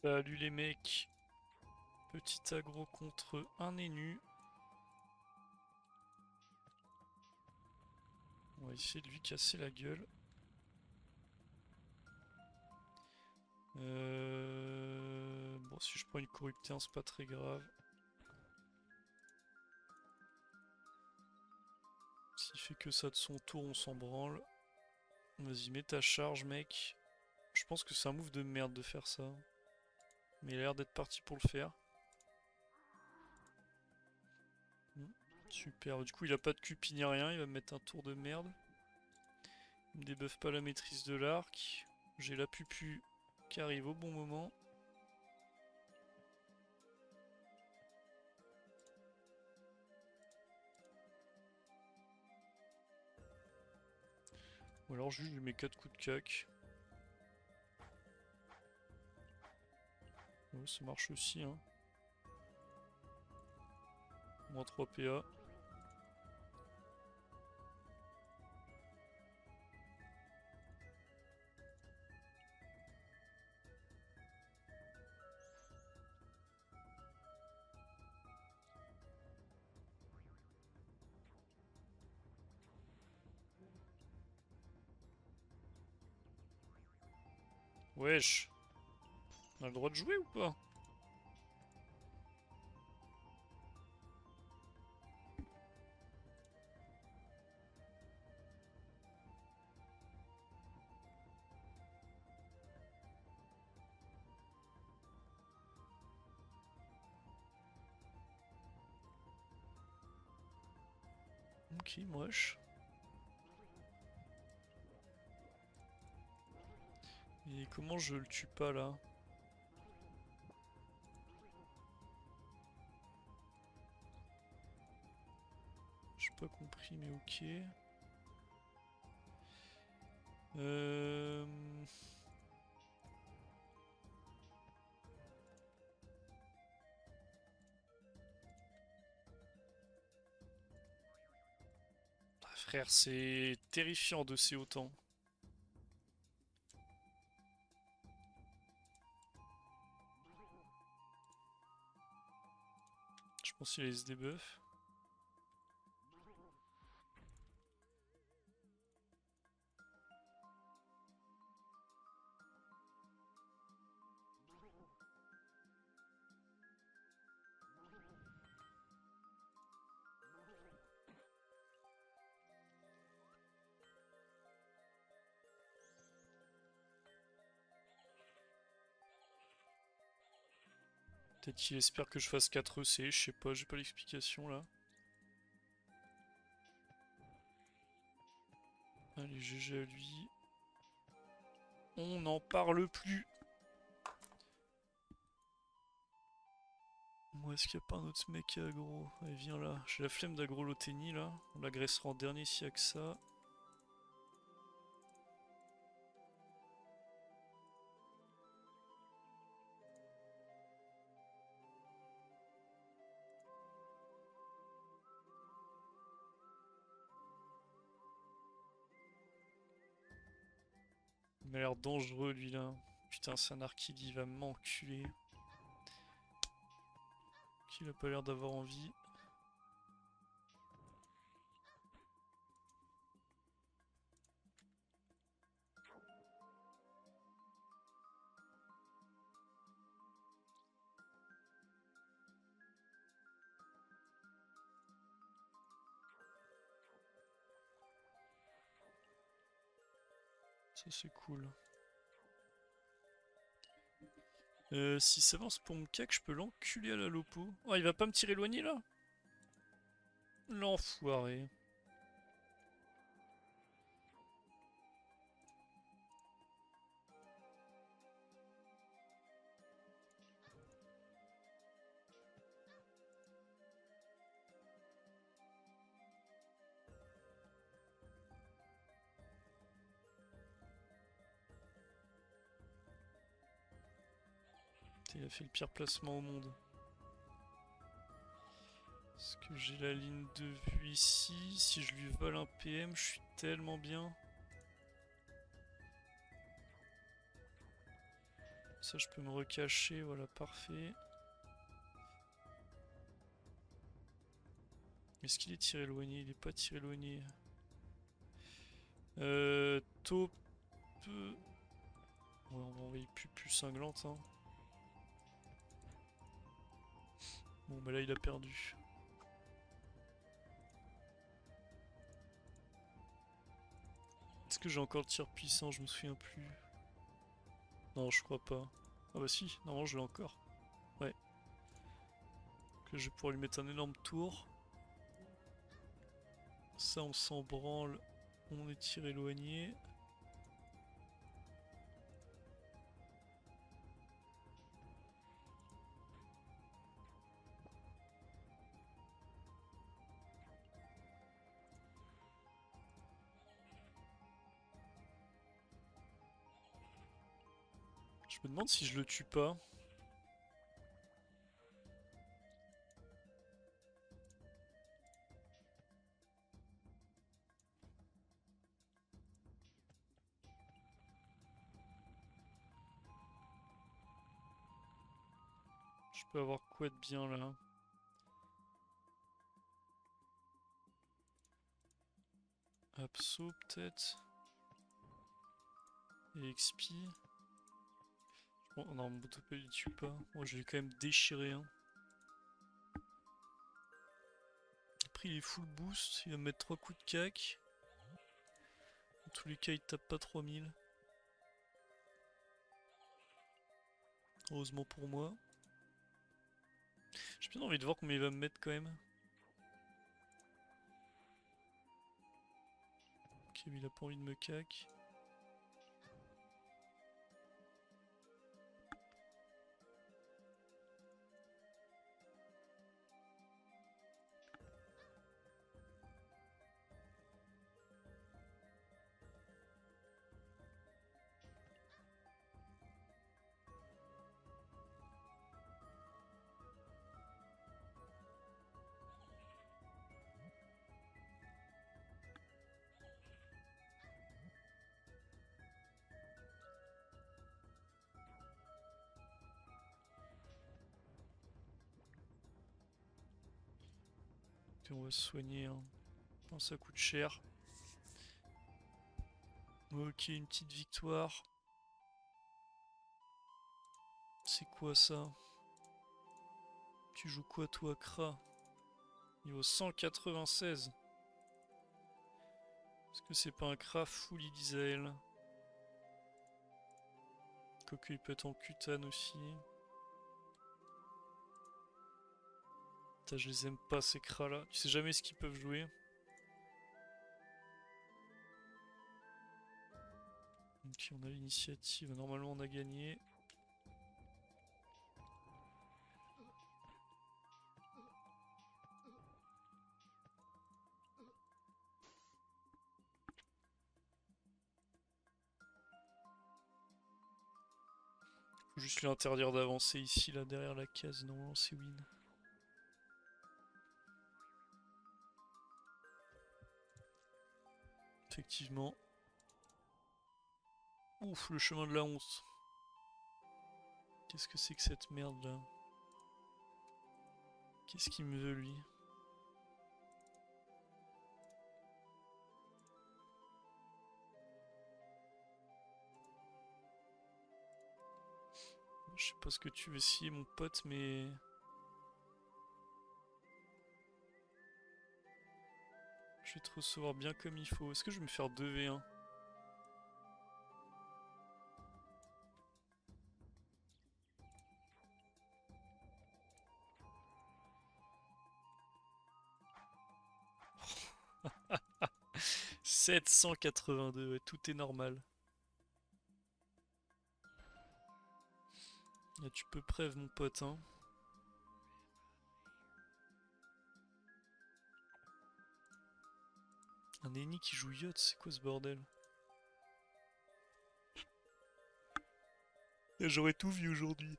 Salut les mecs, petit aggro contre un énu. On va essayer de lui casser la gueule. Bon, si je prends une corruptée, c'est pas très grave. S'il fait que ça de son tour, on s'en branle. Vas-y, mets ta charge, mec. Je pense que c'est un move de merde de faire ça. Mais il a l'air d'être parti pour le faire. Hmm, super, du coup il a pas de cupi ni rien, il va me mettre un tour de merde. Il me débuffe pas la maîtrise de l'arc. J'ai la pupu qui arrive au bon moment. Ou alors juste je lui mets 4 coups de cac. Ouais, ça marche aussi, hein. Moins 3 PA. Wesh. On a le droit de jouer ou pas? Ok, moche. Et comment je le tue pas là? J'ai pas compris, mais ok. Euh... Ah, frère, c'est terrifiant de c'est autant. Je pense qu'il a se debuff. Peut-être qu'il espère que je fasse 4 EC, je sais pas, j'ai pas l'explication là. Allez, GG à lui. On n'en parle plus. Moi, est-ce qu'il n'y a pas un autre mec aggro? Allez, viens là. J'ai la flemme d'aggro l'Oteni là. On l'agressera en dernier s'il y a que ça. Il m'a l'air dangereux lui là. Putain, c'est un Archid, il va m'enculer. Qu'il a pas l'air d'avoir envie. Ça c'est cool. Si ça avance pour me cac, je peux l'enculer à la lopo. Oh, il va pas me tirer éloigné là? L'enfoiré. Putain, il a fait le pire placement au monde. Est-ce que j'ai la ligne de vue ici? Si je lui vole un PM, je suis tellement bien. Ça, je peux me recacher, voilà, parfait. Est-ce qu'il est tir éloigné? Il est pas tir éloigné. Taupe. Ouais, on va envoyer plus cinglante. Hein. Bon, bah là, il a perdu. Est-ce que j'ai encore le tir puissant? Je me souviens plus. Non, je crois pas. Ah bah si, normalement je l'ai encore. Ouais. Que je vais pouvoir lui mettre un énorme tour. Ça, on s'en branle. On est tir éloigné. Je me demande si je le tue pas. Je peux avoir quoi de bien là? Abso peut-être. Et XP. Bon, non, mon Botopel il tue pas. Moi je vais quand même déchirer. Hein. Après il est full boost, il va me mettre 3 coups de cac. Dans tous les cas il tape pas 3000. Heureusement pour moi. J'ai bien envie de voir combien il va me mettre quand même. Ok, mais il a pas envie de me cac. Et on va se soigner. Hein. Bon, ça coûte cher. Ok, une petite victoire. C'est quoi ça? Tu joues quoi toi, Kra? Niveau 196. Est-ce que c'est pas un Kra full Idizael? Quoique il peut être en cutane aussi. Putain, je les aime pas ces Kras là. Tu sais jamais ce qu'ils peuvent jouer. Ok, on a l'initiative. Normalement on a gagné. Faut juste lui interdire d'avancer ici, là, derrière la case. Normalement, c'est win. Effectivement. Ouf, le chemin de la honte. Qu'est-ce que c'est que cette merde, là? Qu'est-ce qu'il me veut, lui? Je sais pas ce que tu veux essayer, mon pote, mais... je vais te recevoir bien comme il faut. Est-ce que je vais me faire 2v1? « 782, ouais, tout est normal. Là, tu peux preuve, mon pote, hein. Un ennemi qui joue yacht, c'est quoi ce bordel? J'aurais tout vu aujourd'hui.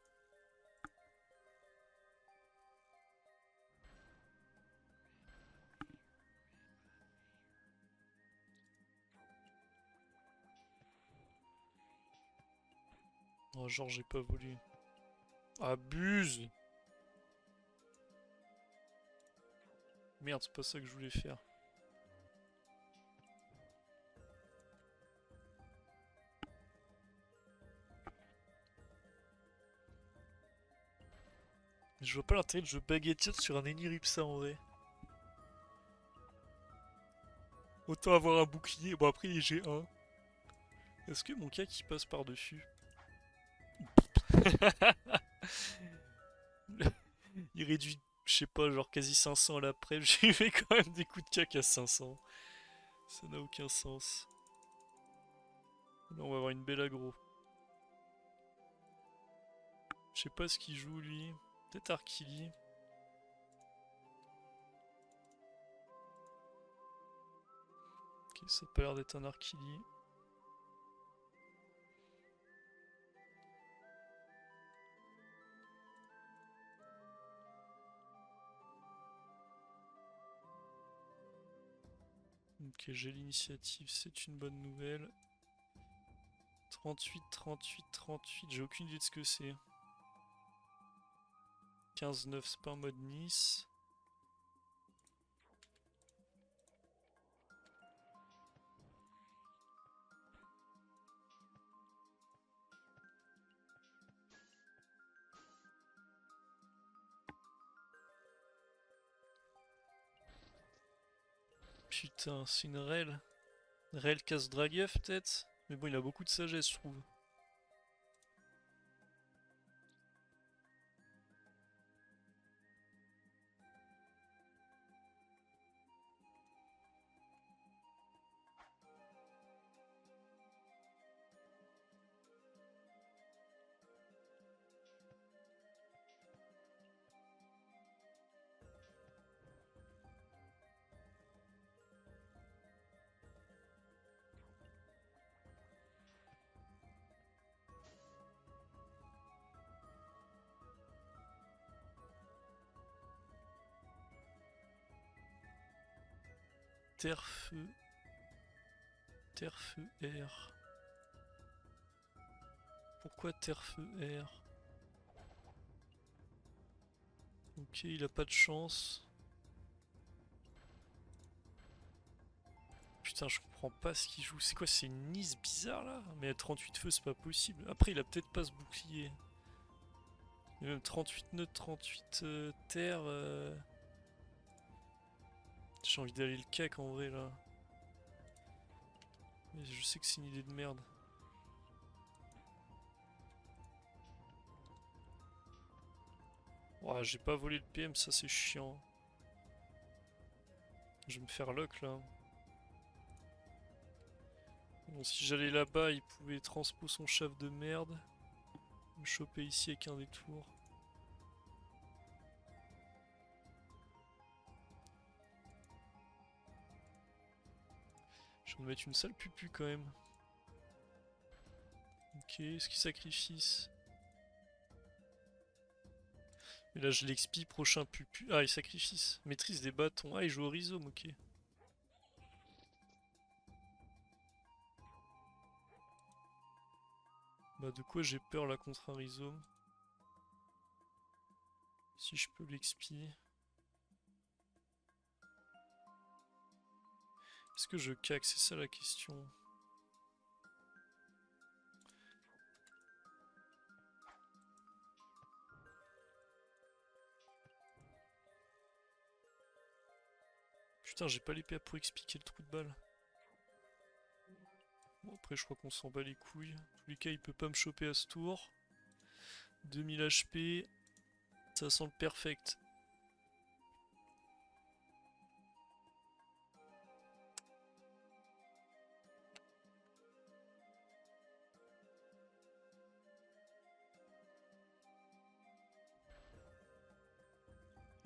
Oh, genre j'ai pas volé. Abuse! Merde, c'est pas ça que je voulais faire. Je vois pas l'intérêt de jouer baguette sur un Eniripsa en vrai. Autant avoir un bouclier. Bon, après, j'ai un. Est-ce que mon cas qui passe par-dessus? Il réduit, je sais pas, genre quasi 500 à l'après. J'ai fait quand même des coups de cac à 500. Ça n'a aucun sens. Là, on va avoir une belle aggro. Je sais pas ce qu'il joue lui. Peut-être Arkili. Ok, ça a pas l'air d'être un Arkili. Ok, j'ai l'initiative, c'est une bonne nouvelle. 38, 38, 38, j'ai aucune idée de ce que c'est. 15-9, c'est pas un mode Nice. Putain, c'est une Rel. Rel casse Dragueuf peut-être? Mais bon, il a beaucoup de sagesse, je trouve. Terre-feu. Terre-feu air. Pourquoi terre-feu air? Ok, il a pas de chance. Putain, je comprends pas ce qu'il joue. C'est quoi, c'est une Nice bizarre là? Mais à 38 feux, c'est pas possible. Après, il a peut-être pas ce bouclier. Mais même 38 nœuds, 38 terre. J'ai envie d'aller le cac en vrai là. Mais je sais que c'est une idée de merde. Ouah, j'ai pas volé le PM, ça c'est chiant. Je vais me faire lock là. Bon, si j'allais là-bas, il pouvait transpo son chef de merde. Me choper ici avec un détour. Je vais me mettre une sale pupu quand même. Ok, est-ce qu'il sacrifie? Et là je l'expie, prochain pupu. Ah, il sacrifie. Maîtrise des bâtons. Ah, il joue au rhizome, ok. Bah de quoi j'ai peur là contre un rhizome? Si je peux l'expi. Est-ce que je cac? C'est ça la question. Putain, j'ai pas l'épée pour expliquer le trou de balle. Bon, après, je crois qu'on s'en bat les couilles. En tous les cas, il peut pas me choper à ce tour. 2000 HP. Ça sent le perfect.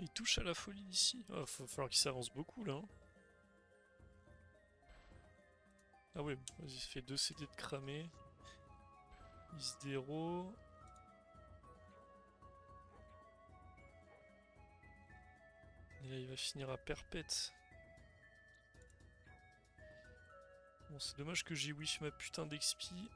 Il touche à la folie d'ici. Ah, va falloir qu'il s'avance beaucoup là. Hein. Ah ouais, vas-y, il fait 2 CD de cramé. Il se déro. Et là, il va finir à perpète. Bon, c'est dommage que j'ai wish ma putain d'expi.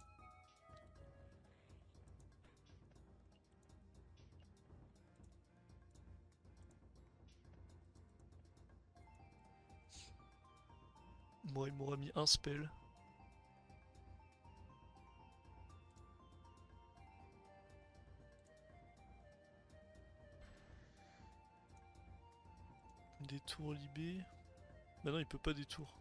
Moi, il m'aura mis un spell. Détour libé. Bah non, il peut pas détour.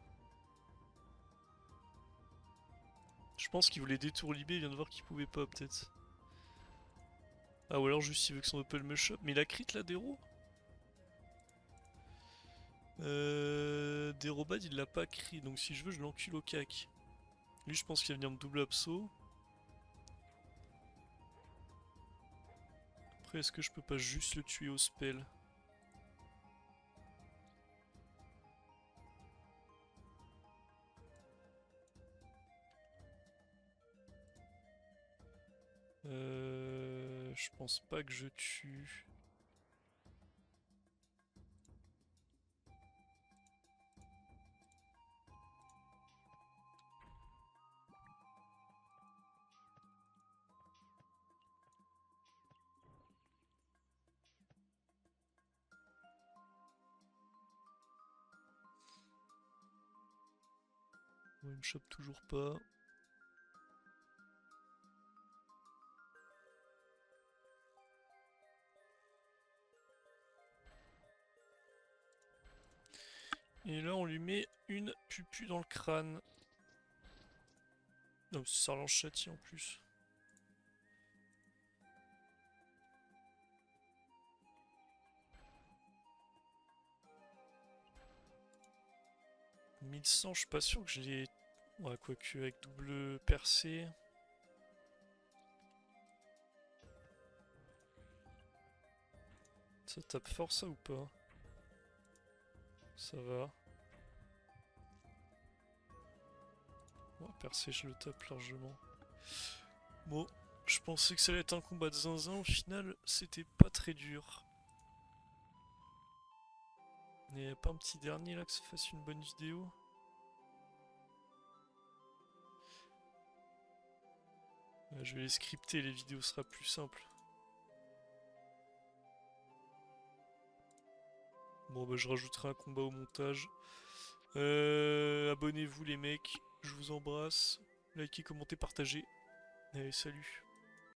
Je pense qu'il voulait détour libé, il vient de voir qu'il pouvait pas peut-être. Ah ou alors juste il veut que son open me chope. Mais il a crit là, Dero Derobad il l'a pas crit, donc si je veux je l'encule au cac. Lui je pense qu'il va venir me double abso. Après est-ce que je peux pas juste le tuer au spell? Je pense pas que je tue. Bon, il me chope toujours pas. Et là on lui met une pupu dans le crâne. Non, ça relance châti en plus. « 1100, je suis pas sûr que je l'ai... Ouais, quoique avec double percée... Ça tape fort ça ou pas? Ça va. Ouais, percée, je le tape largement. Bon, je pensais que ça allait être un combat de zinzin, au final, c'était pas très dur. Il n'y a pas un petit dernier là que ça fasse une bonne vidéo? Je vais les scripter, les vidéos sera plus simple. Bon bah je rajouterai un combat au montage. Abonnez-vous les mecs, je vous embrasse. Likez, commentez, partagez. Allez, salut.